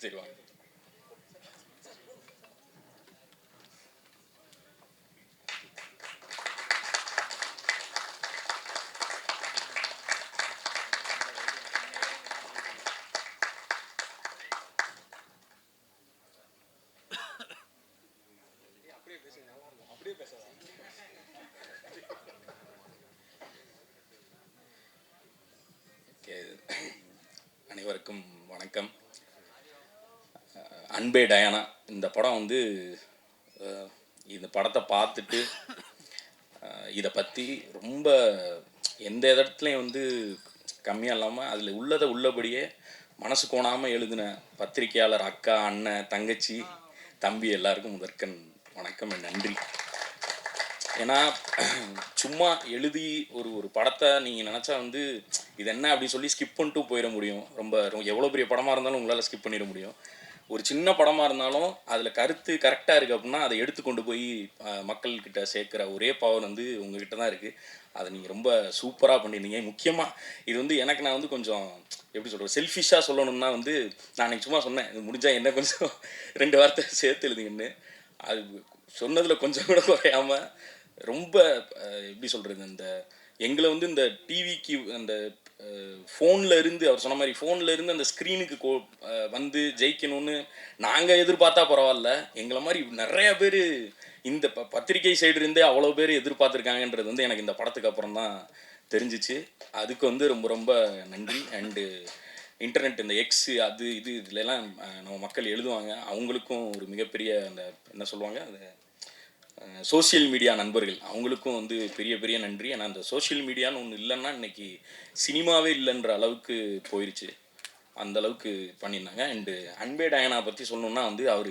சரி வாங்க. அனைவருக்கும் வணக்கம். அன்பே டயானா இந்த படம் வந்து இந்த படத்தை பார்த்துட்டு இதை பற்றி ரொம்ப எந்த இடத்துலையும் வந்து கம்மியாக இல்லாமல் அதில் உள்ளதை உள்ளபடியே மனசு கோணாமல் எழுதின பத்திரிகையாளர் அக்கா, அண்ணன், தங்கச்சி, தம்பி எல்லாருக்கும் முதற்கண் வணக்கம், நன்றி. ஏன்னா சும்மா எழுதி ஒரு படத்தை நீங்கள் நினச்சா வந்து இது என்ன அப்படின்னு சொல்லி ஸ்கிப் பண்ணிட்டு போயிட முடியும். ரொம்ப எவ்வளோ பெரிய படமாக இருந்தாலும் உங்களால் ஸ்கிப் பண்ணிட முடியும். ஒரு சின்ன படமாக இருந்தாலும் அதில் கருத்து கரெக்டாக இருக்குது அப்படின்னா அதை எடுத்து கொண்டு போய் மக்கள்கிட்ட சேர்க்குற ஒரே பவர் வந்து உங்ககிட்ட தான் இருக்குது. அதை நீங்கள் ரொம்ப சூப்பராக பண்ணியிருந்தீங்க. முக்கியமாக இது வந்து எனக்கு நான் வந்து கொஞ்சம் எப்படி சொல்கிறது, செல்ஃபிஷாக சொல்லணும்னா வந்து நான் அன்றைக்கி சும்மா சொன்னேன், இது முடிஞ்சால் என்ன கொஞ்சம் 2 வார்த்தை சேர்த்து எழுதுங்கன்னு. அது சொன்னதில் கொஞ்சம் கூட குறையாமல் ரொம்ப எப்படி சொல்கிறது, அந்த எங்களை வந்து இந்த டிவிக்கு அந்த ஃபோனில் இருந்து அவர் சொன்ன மாதிரி ஃபோனில் இருந்து அந்த ஸ்க்ரீனுக்கு வந்து ஜெயிக்கணும்னு நாங்கள் எதிர்பார்த்தா பரவாயில்ல, எங்களை மாதிரி நிறையா பேர் இந்த பத்திரிகை சைடு இருந்தே அவ்வளோ பேர் எதிர்பார்த்துருக்காங்கன்றது வந்து எனக்கு இந்த படத்துக்கு அப்புறம் தான் தெரிஞ்சிச்சு. அதுக்கு வந்து ரொம்ப ரொம்ப நன்றி. அண்டு இன்டர்நெட் இந்த எக்ஸு அது இது இதுலலாம் நம்ம மக்கள் எழுதுவாங்க, அவங்களுக்கும் ஒரு மிகப்பெரிய அந்த என்ன சொல்லுவாங்க, அந்த சோசியல் மீடியா நண்பர்கள் அவங்களுக்கும் வந்து பெரிய பெரிய நன்றி. ஏன்னா அந்த சோஷியல் மீடியான்னு ஒன்று இல்லைன்னா இன்றைக்கி சினிமாவே இல்லைன்ற அளவுக்கு போயிடுச்சு. அந்த அளவுக்கு பண்ணியிருந்தாங்க. அண்டு அன்பே டயானா பற்றி சொல்லணுன்னா வந்து அவர்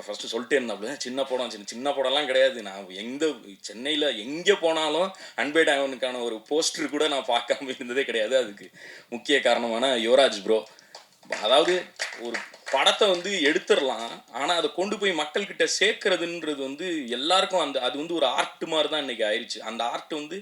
ஃபஸ்ட்டு சொல்லிட்டே இருந்தாப்புல, சின்ன படம் சின்ன படம்லாம் கிடையாது. நான் சென்னையில் எங்கே போனாலும் அன்பே டயானுக்கான ஒரு போஸ்டர் கூட நான் பார்க்காம இருந்ததே கிடையாது. அதுக்கு முக்கிய காரணமான யுவராஜ் ப்ரோ. அதாவது ஒரு படத்தை வந்து எடுத்துடலாம், ஆனால் அதை கொண்டு போய் மக்கள்கிட்ட சேர்க்கறதுன்றது வந்து எல்லாருக்கும் அது வந்து ஒரு ஆர்ட் மாதிரி தான் இன்றைக்கி ஆயிடுச்சு. அந்த ஆர்ட் வந்து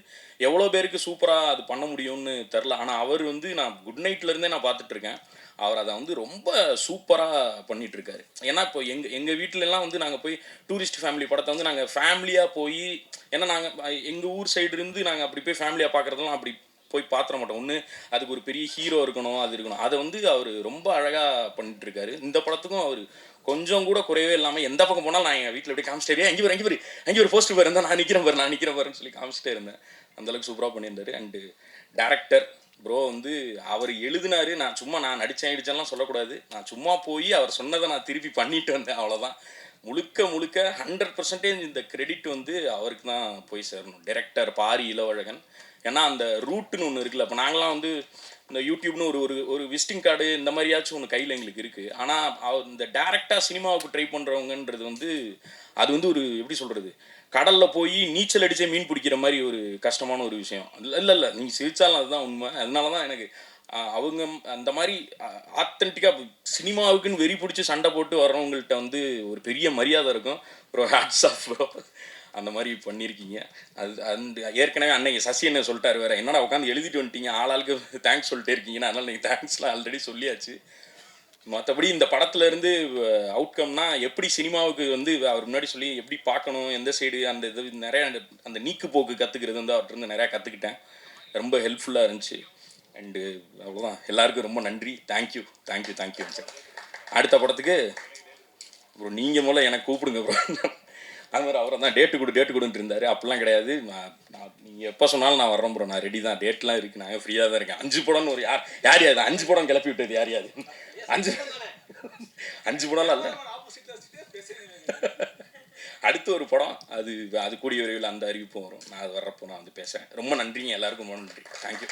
எவ்வளோ பேருக்கு சூப்பராக அது பண்ண முடியும்னு தெரில. ஆனால் அவர் வந்து நான் குட் நைட்லேருந்தே நான் பார்த்துட்ருக்கேன், அவர் அதை வந்து ரொம்ப சூப்பராக பண்ணிகிட்ருக்காரு. ஏன்னா இப்போ எங்கள் வீட்டிலலாம் வந்து நாங்கள் போய் டூரிஸ்ட் ஃபேமிலி படத்தை வந்து நாங்கள் ஃபேமிலியாக போய், ஏன்னா நாங்கள் எங்கள் ஊர் சைடு இருந்து நாங்கள் அப்படி போய் ஃபேமிலியாக பார்க்குறதெல்லாம் அப்படி போய் பார்த்துட மாட்டோம். ஒன்று அதுக்கு ஒரு பெரிய ஹீரோ இருக்கணும், அது இருக்கணும். அதை வந்து அவர் ரொம்ப அழகாக பண்ணிட்டுருக்காரு. இந்த படத்துக்கும் அவர் கொஞ்சம் கூட குறையவே இல்லாமல் எந்த பக்கம் போனாலும் நான் எங்கள் வீட்டில் எப்படி காமிச்சிட்டே அங்கே ஒரு போஸ்டர் பாரு இருந்தால் நான் நிற்கிறேன் பாருன்னு சொல்லி காமிச்சிட்டே இருந்தேன். அந்தளவுக்கு சூப்பராக பண்ணியிருந்தாரு. அண்டு டேரக்டர் ப்ரோ வந்து அவர் எழுதினார். நான் நடித்தேன்லாம் சொல்லக்கூடாது. நான் சும்மா போய் அவர் சொன்னதை நான் திருப்பி பண்ணிட்டு வந்தேன், அவ்வளோதான். முழுக்க 100% இந்த கிரெடிட் வந்து அவருக்கு தான் போய் சேரணும். டைரக்டர் பாரி இளவழகன். ஏன்னா அந்த ரூட்டுன்னு ஒன்று இருக்குல்ல, இப்போ நாங்களாம் வந்து இந்த யூடியூப்னு ஒரு விசிட்டிங் கார்டு இந்த மாதிரியாச்சும் ஒன்று கையில் எங்களுக்கு இருக்குது. ஆனால் இந்த டேரெக்டாக சினிமாவுக்கு ட்ரை பண்ணுறவங்கன்றது வந்து அது வந்து ஒரு எப்படி சொல்கிறது, கடலில் போய் நீச்சல் அடித்தே மீன் பிடிக்கிற மாதிரி ஒரு கஷ்டமான ஒரு விஷயம். இல்லை நீங்கள் சிரிச்சாலும் அதுதான் உண்மை. அதனால தான் எனக்கு அவங்க அந்த மாதிரி ஆத்தென்டிக்காக சினிமாவுக்குன்னு வெறி பிடிச்சி சண்டை போட்டு வர்றவங்கள்ட்ட வந்து ஒரு பெரிய மரியாதை இருக்கும். ப்ரோ ஹேட்ஸ் ஆஃப் ப்ரோ, அந்த மாதிரி பண்ணியிருக்கீங்க. அந்த ஏற்கனவே அன்னைக்கு சசி என்ன சொல்லிட்டாரு வேறு, என்னடா உட்காந்து எழுதிட்டு வந்துட்டீங்க, ஆளாளுக்கு தேங்க்ஸ் சொல்லிட்டே இருக்கீங்கன்னா, அதனால் நீங்கள் தேங்க்ஸ்லாம் ஆல்ரெடி சொல்லியாச்சு. மற்றபடி இந்த படத்துலேருந்து அவுட்கம்னா எப்படி சினிமாவுக்கு வந்து அவர் முன்னாடி சொல்லி எப்படி பார்க்கணும், எந்த சைடு அந்த இது நிறையா அந்த நீக்கு போக்கு கற்றுக்கிறது வந்து அவர்கிட்ட நிறையா கற்றுக்கிட்டேன். ரொம்ப ஹெல்ப்ஃபுல்லாக இருந்துச்சு. அண்டு அவ்வளோதான். எல்லாருக்கும் ரொம்ப நன்றி. Thank you sir. அடுத்த படத்துக்கு ப்ரோ நீங்கள் முதல்ல எனக்கு கூப்பிடுங்க ப்ரோ. அது மாதிரி அவரை தான் டேட்டு கொடுன்ட்டு இருந்தார். அப்படிலாம் கிடையாது. நான் நீங்கள் எப்போ சொன்னாலும் நான் வர்றேன் ப்ரோ, நான் ரெடி தான். டேட்லாம் இருக்குது, நான் ஃப்ரீயாக தான் இருக்கேன். 5 படம்னு ஒரு யார் 5 படம் கிளப்பி விட்டது யார் 5 படம்லாம் இல்லை. அடுத்து ஒரு படம் அது கூடிய விரைவில் அந்த அறிவிப்பும் வரும். நான் அது வர்றப்போ நான் வந்து பேசுகிறேன். ரொம்ப நன்றிங்க எல்லாருக்கும். ரொம்ப நன்றி. தேங்க்யூ.